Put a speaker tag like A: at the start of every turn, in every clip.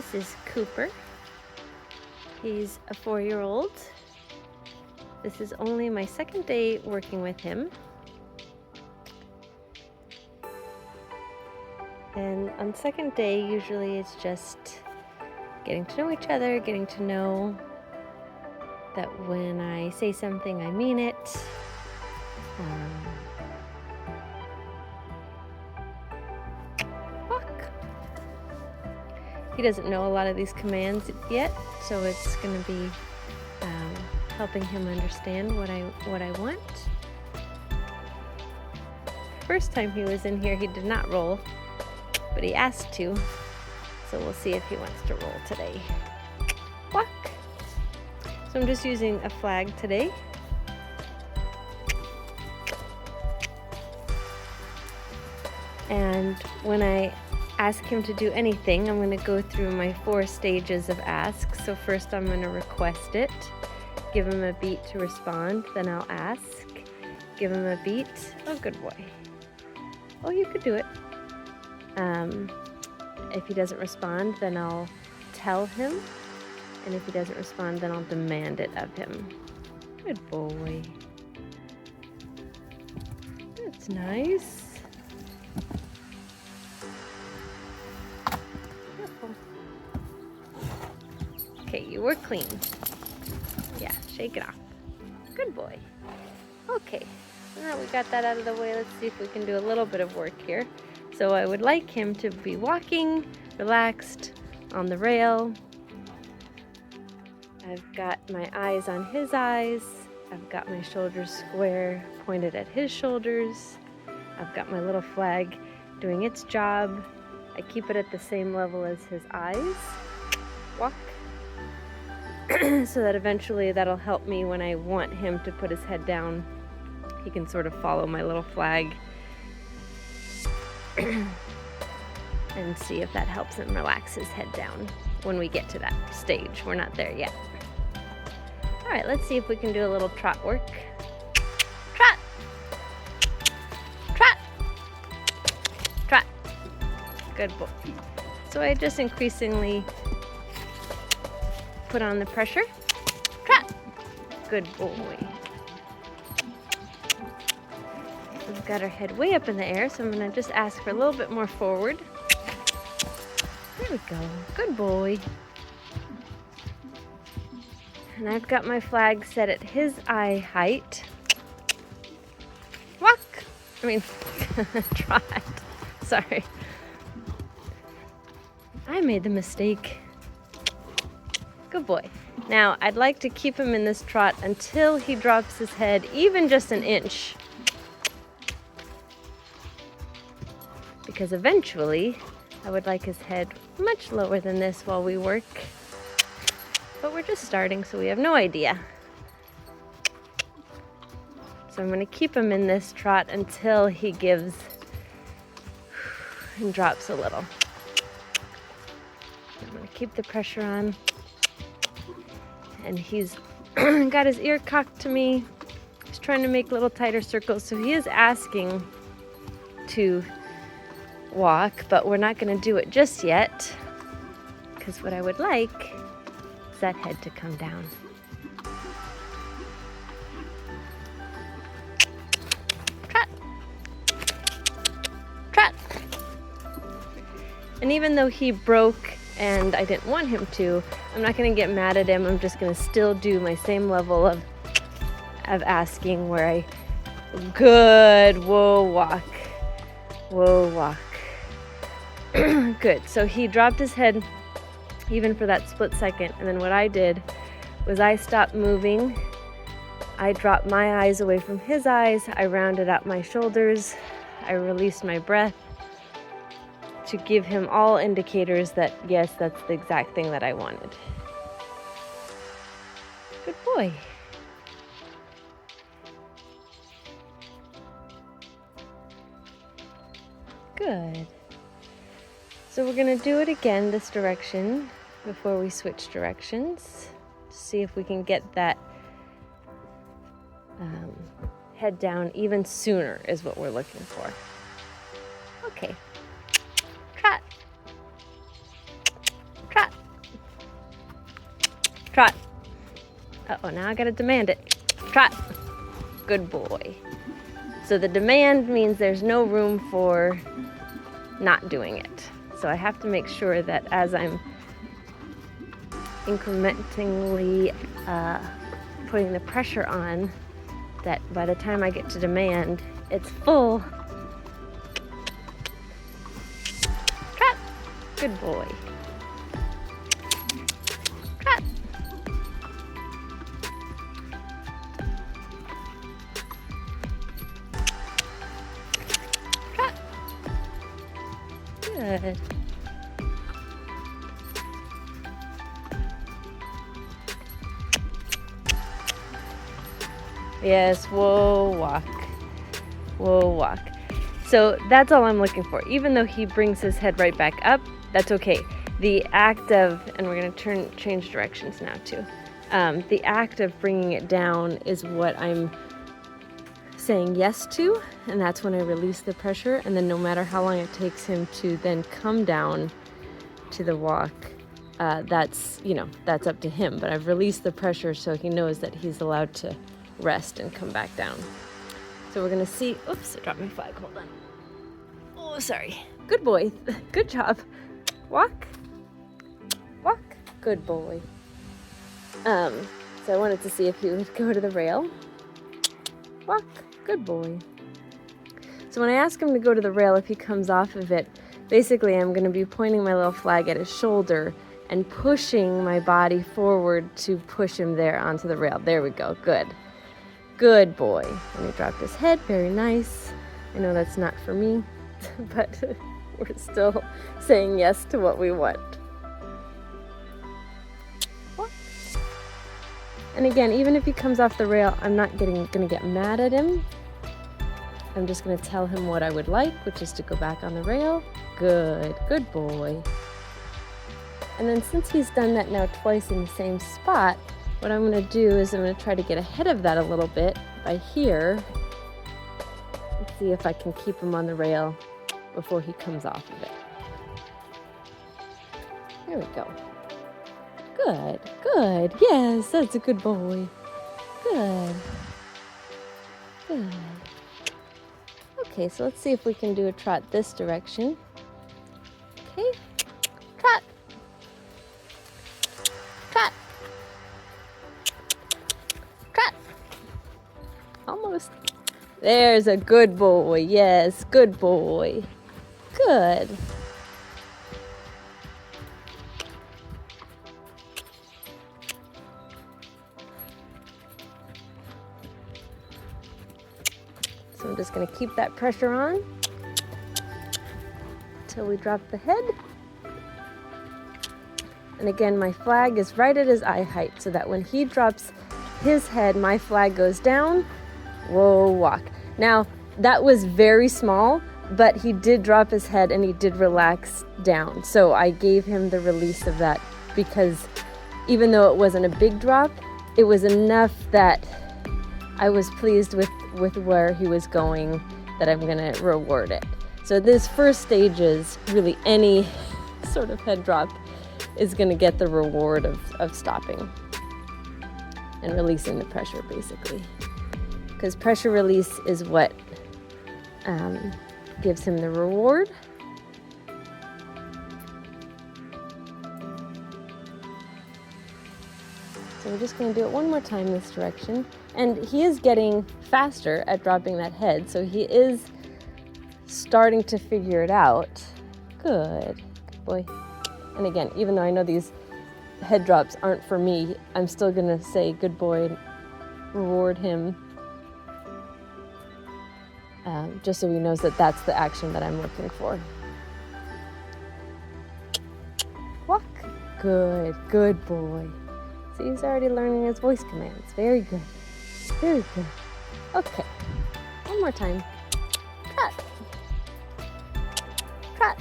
A: This is Cooper. He's a 4-year-old. This is only my second day working with him. And on second day, usually it's just getting to know each other, getting to know that when I say something, I mean it. Walk. He doesn't know a lot of these commands yet, so it's going to be helping him understand what I want. First time he was in here, he did not roll, but he asked to, so we'll see if he wants to roll today. Walk. So I'm just using a flag today. And when I ask him to do anything, I'm going to go through my 4 stages of ask. So first I'm going to request it, give him a beat to respond, then I'll ask, give him a beat. Oh, good boy. Oh, you could do it. If he doesn't respond, then I'll tell him. And if he doesn't respond, then I'll demand it of him. Good boy. That's nice. Okay, you were clean. Yeah, shake it off. Good boy. Okay, so now we got that out of the way. Let's see if we can do a little bit of work here. So I would like him to be walking, relaxed, on the rail. I've got my eyes on his eyes. I've got my shoulders square, pointed at his shoulders. I've got my little flag doing its job. I keep it at the same level as his eyes. Walk. So that eventually that'll help me when I want him to put his head down. He can sort of follow my little flag and see if that helps him relax his head down when we get to that stage. We're not there yet. All right, let's see if we can do a little trot work. Trot! Trot! Trot! Good boy. So I just increasingly put on the pressure. Trot! Good boy. We've got our head way up in the air, so I'm going to just ask for a little bit more forward. There we go. Good boy. And I've got my flag set at his eye height. Walk! I mean, trot. Sorry. I made the mistake. Good boy. Now, I'd like to keep him in this trot until he drops his head even just an inch. Because eventually, I would like his head much lower than this while we work. But we're just starting, so we have no idea. So I'm going to keep him in this trot until he gives and drops a little. I'm going to keep the pressure on. And he's got his ear cocked to me. He's trying to make little tighter circles, so he is asking to walk, but we're not going to do it just yet, because what I would like is that head to come down. Trot! Trot! And even though he broke and I didn't want him to, I'm not going to get mad at him. I'm just going to still do my same level of asking where I, good, whoa, walk, whoa, walk. Good. So he dropped his head even for that split second, and then what I did was I stopped moving. I dropped my eyes away from his eyes. I rounded out my shoulders. I released my breath to give him all indicators that, yes, that's the exact thing that I wanted. Good boy. Good. So we're going to do it again this direction before we switch directions. See if we can get that head down even sooner is what we're looking for. Okay. Trot. Trot. Trot. Uh-oh, now I gotta demand it. Trot. Good boy. So the demand means there's no room for not doing it. So I have to make sure that as I'm incrementally putting the pressure on, that by the time I get to demand, it's full. Trot. Good boy. Trot. Trot. Good. Yes, whoa, walk. Whoa, walk. So that's all I'm looking for. Even though he brings his head right back up, that's okay. The act of, and we're going to change directions now too. The act of bringing it down is what I'm saying yes to, and that's when I release the pressure. And then no matter how long it takes him to then come down to the walk, that's up to him. But I've released the pressure so he knows that he's allowed to rest and come back down. So we're gonna see, oops, I dropped my flag, hold on. Oh, sorry. Good boy, good job. Walk, walk, good boy. So I wanted to see if he would go to the rail. Walk, good boy. So when I ask him to go to the rail, if he comes off of it, basically I'm gonna be pointing my little flag at his shoulder and pushing my body forward to push him there onto the rail. There we go, good. Good boy. And he dropped his head, very nice. I know that's not for me, but we're still saying yes to what we want. What? And again, even if he comes off the rail, I'm not gonna get mad at him. I'm just gonna tell him what I would like, which is to go back on the rail. Good, good boy. And then since he's done that now twice in the same spot, what I'm going to do is I'm going to try to get ahead of that a little bit by here and see if I can keep him on the rail before he comes off of it. There we go. Good, good. Yes, that's a good boy. Good. Good. Okay, so let's see if we can do a trot this direction. Okay. Trot. Trot. Trot. Almost. There's a good boy. Yes, good boy. Good. So I'm just going to keep that pressure on until we drop the head. And again, my flag is right at his eye height so that when he drops his head, my flag goes down. Whoa, walk. Now, that was very small, but he did drop his head and he did relax down. So I gave him the release of that because even though it wasn't a big drop, it was enough that I was pleased with where he was going, that I'm going to reward it. So this first stage is really any sort of head drop is going to get the reward of stopping and releasing the pressure, basically. Because pressure release is what gives him the reward. So we're just going to do it one more time this direction. And he is getting faster at dropping that head, so he is starting to figure it out. Good. Good boy. And again, even though I know these head drops aren't for me, I'm still going to say good boy, reward him, just so he knows that that's the action that I'm looking for. Walk. Good. Good boy. See, he's already learning his voice commands. Very good. Very good. Okay. One more time. Trot. Trot.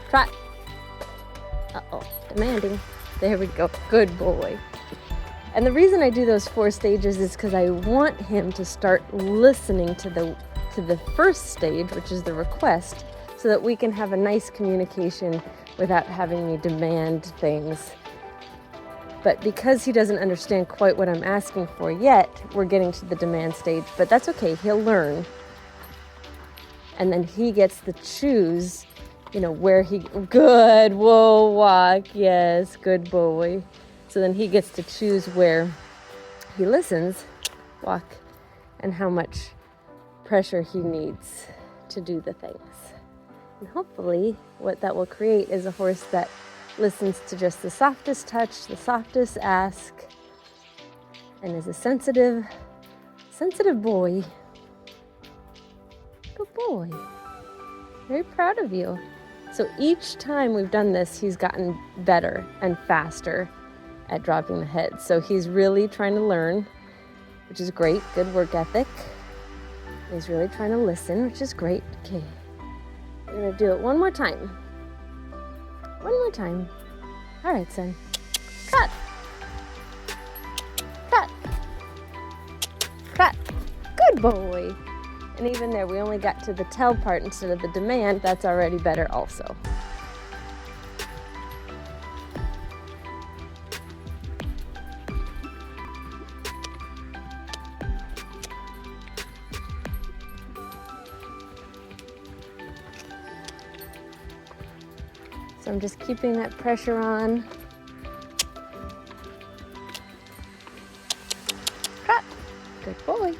A: Trot. Uh-oh. Demanding. There we go. Good boy. And the reason I do those 4 stages is because I want him to start listening to the first stage, which is the request, so that we can have a nice communication without having me demand things But because he doesn't understand quite what I'm asking for yet, we're getting to the demand stage. But that's okay, he'll learn. And then he gets to choose, where he, good, whoa, walk, yes, good boy. So then he gets to choose where he listens, walk, and how much pressure he needs to do the things. And hopefully what that will create is a horse that listens to just the softest touch, the softest ask, and is a sensitive boy. Good boy. Very proud of you. So each time we've done this, he's gotten better and faster at dropping the head. So he's really trying to learn, which is great. Good work ethic. He's really trying to listen, which is great. Okay. We're going to do it one more time. One more time. All right, son. Cut. Cut. Cut. Good boy. And even there, we only got to the tell part instead of the demand. That's already better also. So I'm just keeping that pressure on. Cut. Good boy.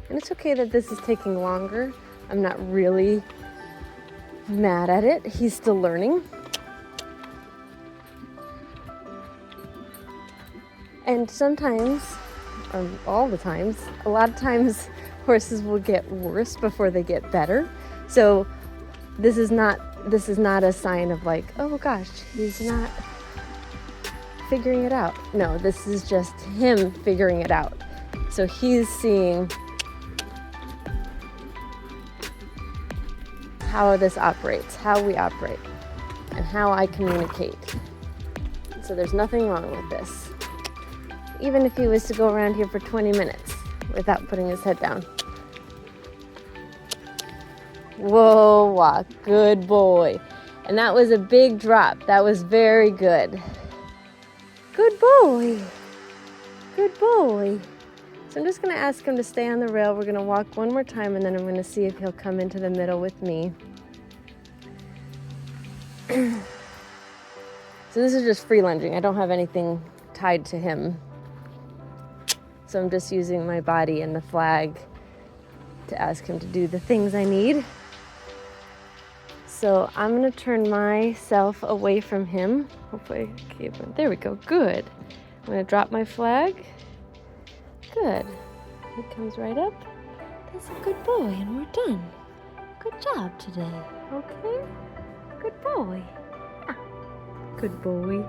A: And it's okay that this is taking longer. I'm not really mad at it. He's still learning. And sometimes, or all the times, a lot of times horses will get worse before they get better. So this is not a sign of like, oh gosh, he's not figuring it out. No, this is just him figuring it out. So he's seeing how this operates, how we operate, and how I communicate. So there's nothing wrong with this. Even if he was to go around here for 20 minutes without putting his head down. Whoa, walk, good boy. And that was a big drop. That was very good. Good boy. Good boy. So I'm just gonna ask him to stay on the rail. We're gonna walk one more time and then I'm gonna see if he'll come into the middle with me. So this is just free lunging. I don't have anything tied to him. So I'm just using my body and the flag to ask him to do the things I need. So I'm gonna turn myself away from him. Hopefully, there we go, good. I'm gonna drop my flag. Good. He comes right up. That's a good boy, and we're done. Good job today, okay? Good boy. Ah, good boy.